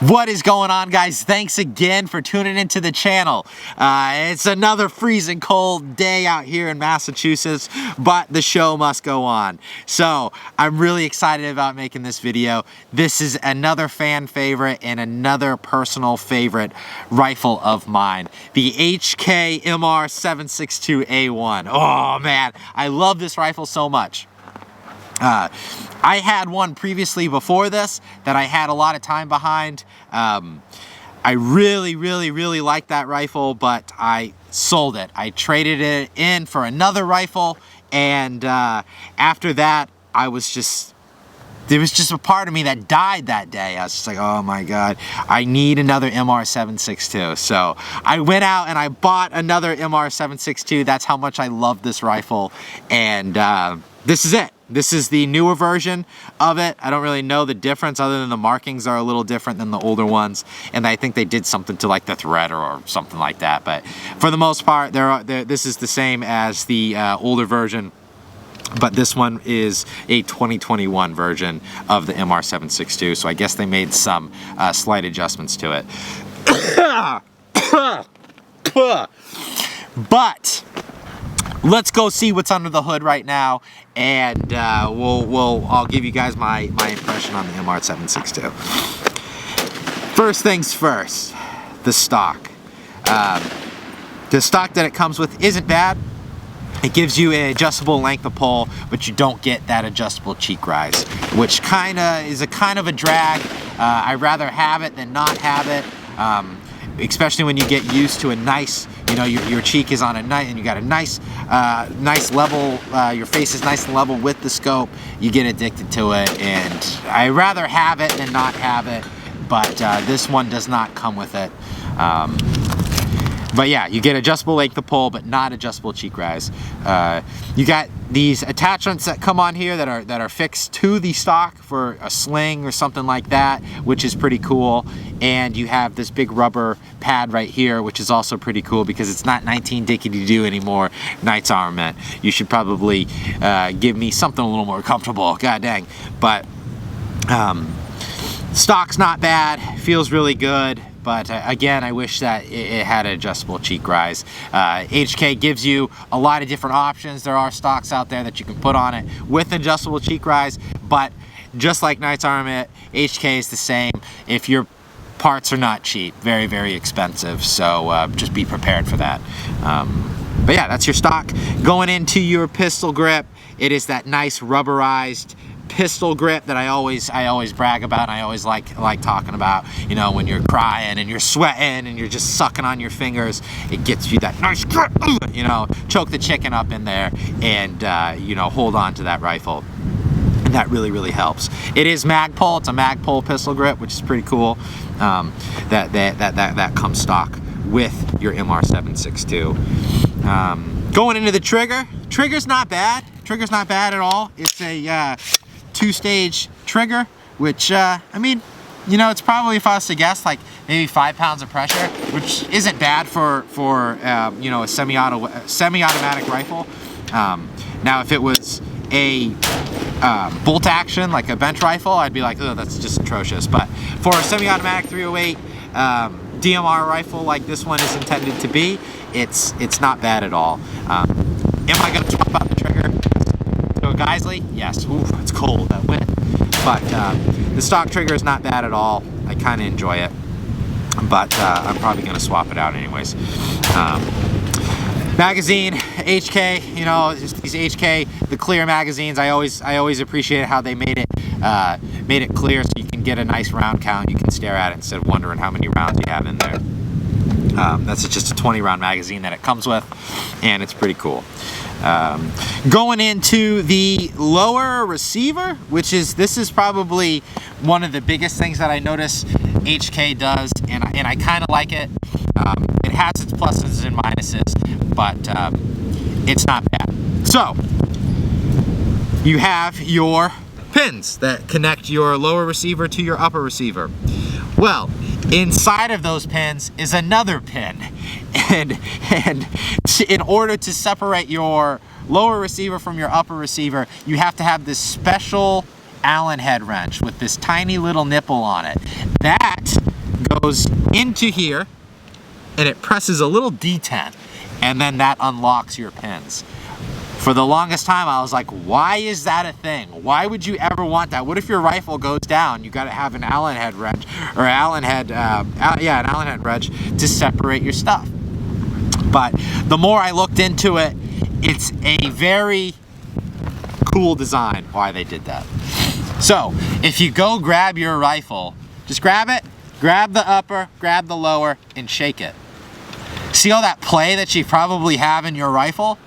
What is going on, guys? Thanks again for tuning into the channel. It's another freezing cold day out here in Massachusetts, but the show must go on. So I'm really excited about making this video. This is another fan favorite and another personal favorite rifle of mine, the HK MR762A1. Oh man, I love this rifle so much. I had one previously before this that I had a lot of time behind. I really liked that rifle, but I sold it. I traded it in for another rifle, and after that, there was just a part of me that died that day. I was just like, oh my God, I need another MR762. So I went out and I bought another MR762. That's how much I love this rifle, and this is it. This is the newer version of it. I don't really know the difference other than the markings are a little different than the older ones, and I think they did something to like the thread or something like that. But for the most part, this is the same as the older version, but this one is a 2021 version of the MR762, so I guess they made some slight adjustments to it. But let's go see what's under the hood right now, and I'll give you guys my impression on the MR762. First things first, the stock. The stock that it comes with isn't bad. It gives you an adjustable length of pole, but you don't get that adjustable cheek rise, which is a kind of a drag. I'd rather have it than not have it. Especially when you get used to a nice, your cheek is on a nice, and you got a nice level, your face is nice and level with the scope, you get addicted to it, and I'd rather have it than not have it, but this one does not come with it. But yeah, you get adjustable length of pole, but not adjustable cheek rise. You got these attachments that come on here that are fixed to the stock for a sling or something like that, which is pretty cool. And you have this big rubber pad right here, which is also pretty cool because it's not 19 dickety-doo anymore, Knight's Armament. You should probably give me something a little more comfortable, god dang. But stock's not bad, feels really good. But again, I wish that it had an adjustable cheek rise. HK gives you a lot of different options. There are stocks out there that you can put on it with adjustable cheek rise, but just like Knight's Armament, HK is the same. If your parts are not cheap, very expensive, so just be prepared for that. But yeah, that's your stock. Going into your pistol grip, it is that nice rubberized pistol grip that I always brag about, and I always like talking about. When you're crying and you're sweating and you're just sucking on your fingers, it gets you that nice grip. Choke the chicken up in there and hold on to that rifle. And that really helps. It is Magpul. It's a Magpul pistol grip, which is pretty cool. That comes stock with your MR762. Going into the trigger. Trigger's not bad. Trigger's not bad at all. It's a two-stage trigger, which it's probably, if I was to guess, like maybe 5 pounds of pressure, which isn't bad for a semi-automatic rifle. Now, if it was a bolt action, like a bench rifle, I'd be like, oh, that's just atrocious. But for a semi-automatic 308 DMR rifle like this one is intended to be, it's not bad at all. Am I going to swap out the trigger to a Geisley? Yes. Ooh, it's cold, that wind. But the stock trigger is not bad at all. I kind of enjoy it, but I'm probably going to swap it out anyways. Magazine, HK, just these HK, the clear magazines. I always appreciate how they made it clear, so you can get a nice round count. You can stare at it instead of wondering how many rounds you have in there. That's just a 20-round magazine that it comes with, and it's pretty cool. Going into the lower receiver, this is probably one of the biggest things that I notice HK does, and I kind of like it. It has its pluses and minuses, but it's not bad. So you have your pins that connect your lower receiver to your upper receiver. Well, inside of those pins is another pin, and in order to separate your lower receiver from your upper receiver, you have to have this special Allen head wrench with this tiny little nipple on it. That goes into here and it presses a little D10, and then that unlocks your pins. For the longest time, I was like, why is that a thing? Why would you ever want that? What if your rifle goes down? You got to have an Allen head wrench, or an Allen head wrench to separate your stuff. But the more I looked into it, it's a very cool design why they did that. So if you go grab your rifle, just grab it, grab the upper, grab the lower, and shake it. See all that play that you probably have in your rifle?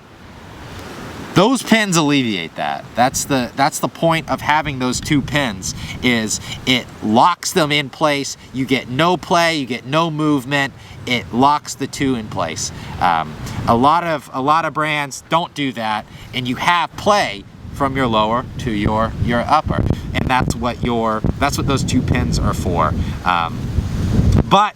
Those pins alleviate that. That's the point of having those two pins, is it locks them in place. You get no play, you get no movement. It locks the two in place. A lot of brands don't do that, and you have play from your lower to your upper, and that's what those two pins are for. But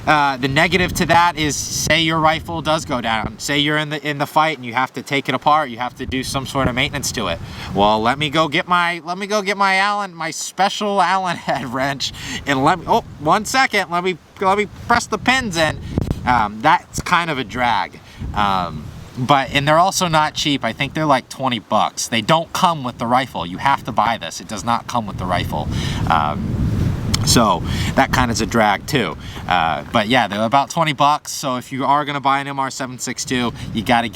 the negative to that is, say your rifle does go down, say you're in the fight and you have to take it apart, you have to do some sort of maintenance to it. Well, let me go get my my special Allen head wrench, and one second, let me press the pins in. That's kind of a drag. And they're also not cheap. I think they're like 20 bucks. They don't come with the rifle. You have to buy this. It does not come with the rifle. So that kind of is a drag too. But yeah, they're about 20 bucks. So if you are gonna buy an MR762, you gotta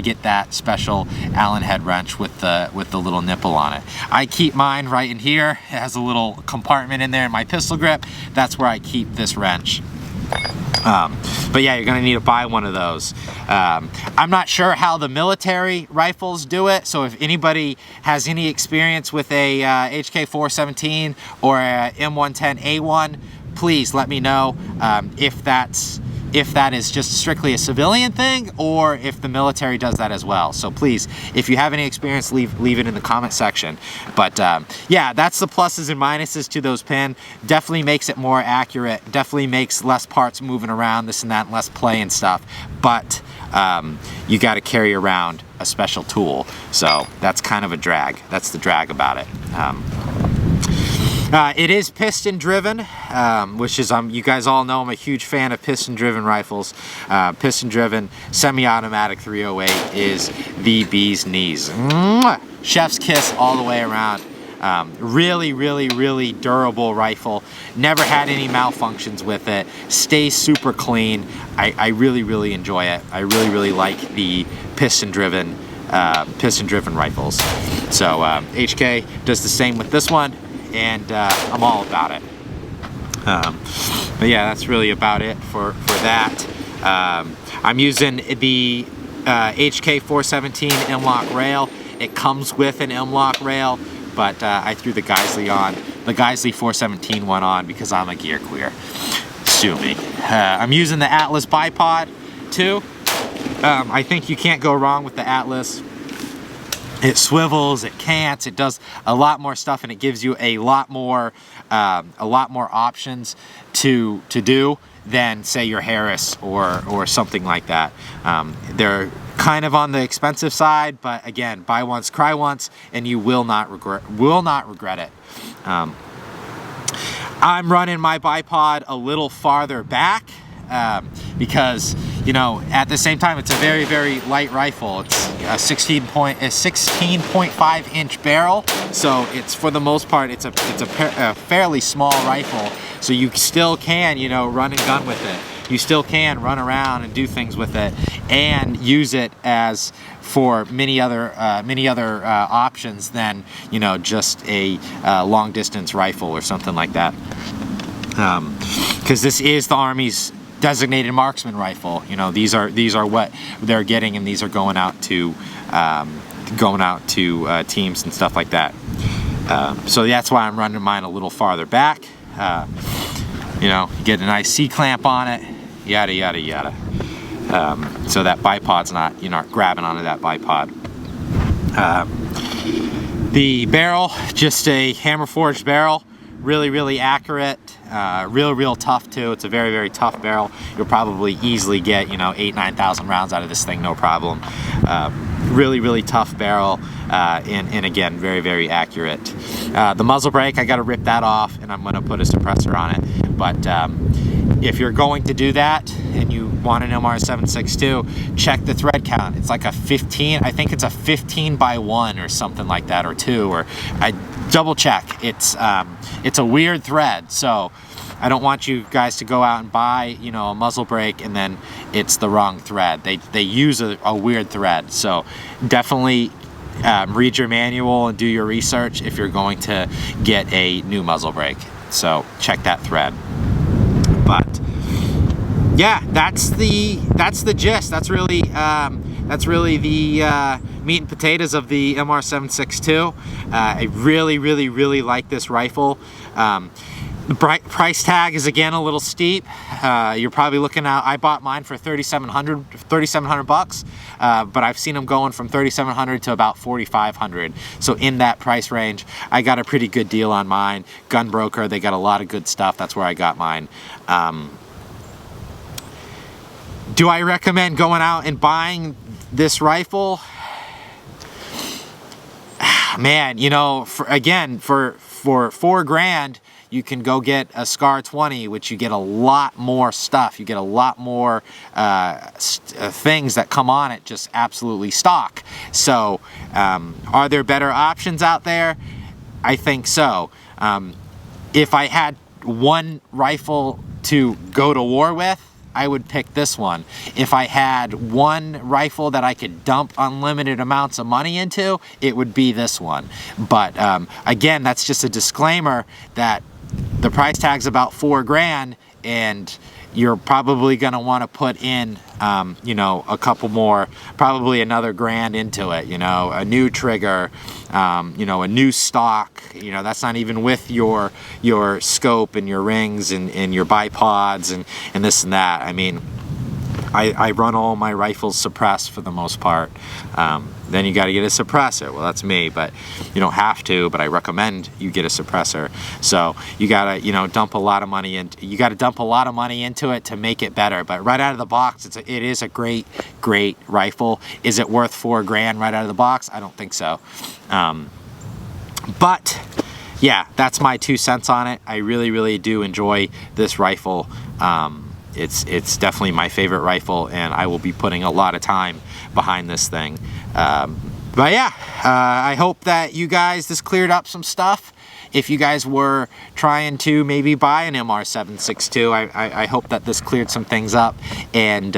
get that special Allen head wrench with the little nipple on it. I keep mine right in here. It has a little compartment in there in my pistol grip. That's where I keep this wrench. But yeah, you're gonna need to buy one of those. I'm not sure how the military rifles do it, so if anybody has any experience with a HK 417 or a M110A1, please let me know if that is just strictly a civilian thing, or if the military does that as well. So please, if you have any experience, leave it in the comment section. But yeah, that's the pluses and minuses to those pins. Definitely makes it more accurate, definitely makes less parts moving around, this and that, and less play and stuff. But you got to carry around a special tool, so that's kind of a drag. That's the drag about it. It is piston driven, which is, you guys all know I'm a huge fan of piston driven rifles. Piston driven semi-automatic 308 is the bee's knees. Mwah! Chef's kiss all the way around. Really, really, really durable rifle. Never had any malfunctions with it. Stays super clean. I really, really enjoy it. I really, really like the piston driven rifles. So HK does the same with this one, and I'm all about it. But yeah, that's really about it for that. I'm using the HK 417 M-LOK rail. It comes with an M-LOK rail, but I threw the Geisley on. The Geisley 417 one on because I'm a gear queer. Sue me. I'm using the Atlas bipod too. I think you can't go wrong with the Atlas. It swivels, it cants, it does a lot more stuff, and it gives you a lot more options to do than, say, your Harris or something like that. They're kind of on the expensive side, but again, buy once, cry once, and you will not regret it. I'm running my bipod a little farther back because, you know, at the same time, it's a very, very light rifle. It's a 16.5 inch barrel, so it's, for the most part, it's a fairly small rifle. So you still can, you know, run and gun with it. You still can run around and do things with it, and use it as for many other options than, you know, just a long distance rifle or something like that. Because this is the Army's designated marksman rifle. You know, these are what they're getting, and these are going out to teams and stuff like that. So that's why I'm running mine a little farther back. You know, you get a nice C-clamp on it, yada yada yada. So that bipod's not, you're not grabbing onto that bipod. The barrel, just a hammer forged barrel, really, really accurate, real tough too. It's a very, very tough barrel. You'll probably easily get, you know, 8,000 to 9,000 rounds out of this thing, no problem. really, really tough barrel, and again, very, very accurate. The muzzle brake, I got to rip that off, and I'm going to put a suppressor on it. But if you're going to do that and you want an MR762, check the thread count. It's like a 15, I think it's a 15 by 1 or something like that, or 2, or I double check. It's a weird thread, so I don't want you guys to go out and buy, you know, a muzzle brake and then it's the wrong thread. They use a weird thread, so definitely read your manual and do your research if you're going to get a new muzzle brake. So check that thread. But yeah, that's the gist. That's really the meat and potatoes of the MR762. I really, really, really like this rifle. The price tag is again a little steep. You're probably looking at, I bought mine for $3,700 bucks, but I've seen them going from $3,700 to about $4,500. So in that price range, I got a pretty good deal on mine. Gunbroker, they got a lot of good stuff. That's where I got mine. Do I recommend going out and buying this rifle? Man, you know, for $4,000, you can go get a SCAR 20, which you get a lot more stuff. You get a lot more things that come on it, just absolutely stock. So, are there better options out there? I think so. If I had one rifle to go to war with, I would pick this one. If I had one rifle that I could dump unlimited amounts of money into, it would be this one. But again, that's just a disclaimer that the price tag's about $4,000, and you're probably going to want to put in, you know, a couple more, probably another $1,000 into it. You know, a new trigger, you know, a new stock. You know, that's not even with your scope and your rings and your bipods and this and that. I mean, I run all my rifles suppressed for the most part. Then you got to get a suppressor. Well, that's me, but you don't have to, but I recommend you get a suppressor. So you got to, you know, dump a lot of money into, you got to dump a lot of money into it to make it better. But right out of the box, it is a great rifle. Is it worth $4,000 right out of the box? I don't think so. But yeah, that's my 2 cents on it. I really, really do enjoy this rifle. It's definitely my favorite rifle, and I will be putting a lot of time behind this thing. But yeah, I hope that you guys, this cleared up some stuff. If you guys were trying to maybe buy an MR762, I hope that this cleared some things up, and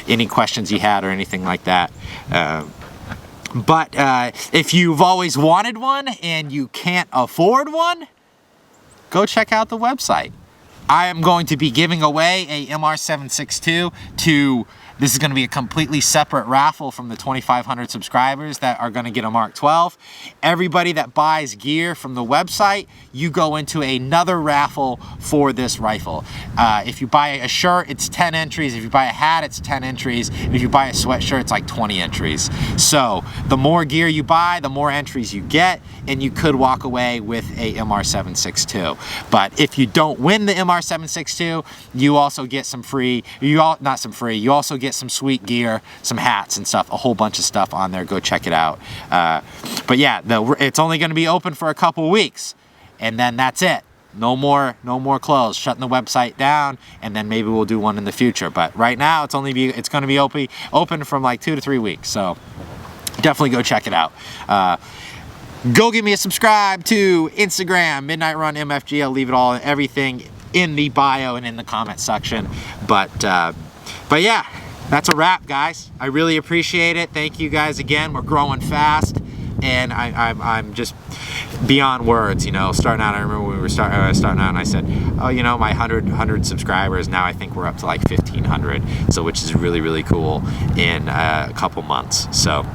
any questions you had or anything like that. But if you've always wanted one and you can't afford one, go check out the website. I am going to be giving away a MR762 to, this is going to be a completely separate raffle from the 2,500 subscribers that are going to get a Mark 12. Everybody that buys gear from the website, you go into another raffle for this rifle. If you buy a shirt, it's 10 entries. If you buy a hat, it's 10 entries. If you buy a sweatshirt, it's like 20 entries. So the more gear you buy, the more entries you get, and you could walk away with a MR762. But if you don't win the MR762, you also get some free, you also get some sweet gear, some hats and stuff, a whole bunch of stuff on there. Go check it out. But yeah, it's only going to be open for a couple weeks, and then that's it. No more clothes. Shutting the website down, and then maybe we'll do one in the future. But right now, it's going to be open from like 2 to 3 weeks. So definitely go check it out. Go give me a subscribe to Instagram, Midnight Run MFG. I'll leave it all, everything in the bio and in the comment section. But yeah, that's a wrap, guys. I really appreciate it. Thank you guys again. We're growing fast, and I'm just beyond words. You know, starting out, I remember when we were starting out, and I said, oh, you know, my 100 subscribers. Now I think we're up to like 1,500. So, which is really, really cool in a couple months. So,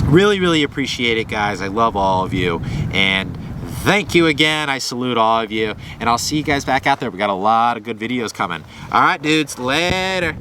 really, really appreciate it, guys. I love all of you, and thank you again. I salute all of you, and I'll see you guys back out there. We got a lot of good videos coming. All right, dudes, later.